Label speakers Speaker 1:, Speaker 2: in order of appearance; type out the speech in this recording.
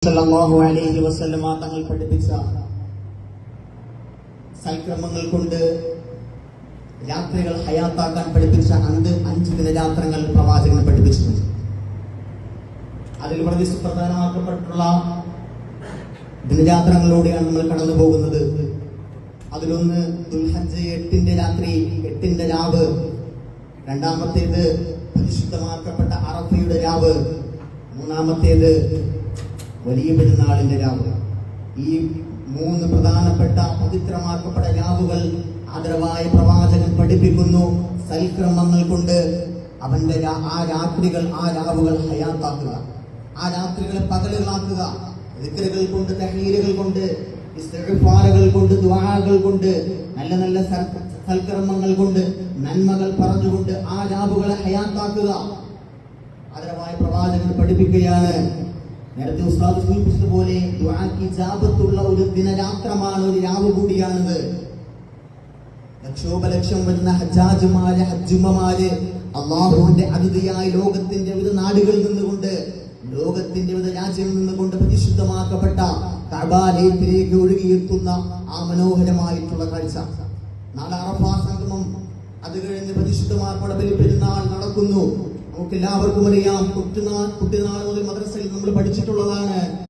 Speaker 1: സല്ലല്ലാഹു അലൈഹി വസല്ലമ തങ്ങൾ പഠിപ്പിച്ച സൽക്രമങ്ങൾ കൊണ്ട് രാത്രികൾ ഹയാത്താക്കാൻ പഠിപ്പിച്ച 5 ദിനരാത്രങ്ങൾ പ്രവാചകൻ പഠിപ്പിച്ചിട്ടുണ്ട്. അതിൽ വളരെ സുപ്രധാനമാക്കപ്പെട്ടുള്ള ദിനരാത്രങ്ങളിലൂടെയാണ് നമ്മൾ കടന്നു പോകുന്നത്. അതിലൊന്ന് ദുൽഹജ്ജ് 8-ന്റെ രാത്രി, 8-ന്റെ രാവ്. രണ്ടാമത്തേത് പരിശുദ്ധമാക്കപ്പെട്ട അറഫയുടെ രാവ്. മൂന്നാമത്തേത് വലിയ പെരുന്നാളിന്റെ രാവ്. ഈ 3 പ്രധാനപ്പെട്ട പവിത്രമാക്കപ്പെട്ട രാവുകൾ ആദരവായ പ്രവാചകൻ പഠിപ്പിക്കുന്നു. സൽക്രമങ്ങൾ കൊണ്ട് അവന്റെ ആ രാത്രികൾ, ആ രാവുകൾ ഹയാത്താക്കുക, ആ രാത്രികളെ പകലുകളാക്കുക. ദിക്റുകൾ കൊണ്ട്, തഹ്ലീലുകൾ കൊണ്ട്, ഇസ്തിഗ്ഫാറുകൾ കൊണ്ട്, ദുആകൾ കൊണ്ട്, നല്ല നല്ല സൽക്കർമ്മങ്ങൾ കൊണ്ട്, നന്മകൾ പറഞ്ഞുകൊണ്ട് ആ രാവുകളെ ഹയാത്താക്കുക. ആദരവായ പ്രവാചകൻ പഠിപ്പിക്കുകയാണ്. നേരത്തെ ഉസ്താദ് സൂചിപ്പിച്ചതുപോലെ ദുആക്ക് ഇജാബത്തുള്ള ഒരു ദിനരാത്രമാണ്, ഒരു രാവ് കൂടിയാണിത്. ലക്ഷോപലക്ഷം വരുന്ന ഹജ്ജാജുമാര്, ഹജ്ജുമ്മമാര് അള്ളാഹുവിന്റെ അതിഥിയായ ലോകത്തിന്റെ വിവിധ നാടുകളിൽ നിന്നുകൊണ്ട്, ലോകത്തിന്റെ വിവിധ രാജ്യങ്ങളിൽ നിന്നുകൊണ്ട് പരിശുദ്ധമാക്കപ്പെട്ട കഅബയിലേക്ക് ഒഴുകിയെത്തുന്ന ആ മനോഹരമായിട്ടുള്ള കാഴ്ച. നാളെ അറഫാ സംഗമം, അത് കഴിഞ്ഞ് പരിശുദ്ധമാക്കപ്പെട്ട ബലി പെരുന്നാൾ നടക്കുന്നു. നമുക്ക് എല്ലാവർക്കും അറിയാം, കുട്ടിനാൾ മുതൽ മദ്രസയിൽ നമ്മൾ പഠിച്ചിട്ടുള്ളതാണ്.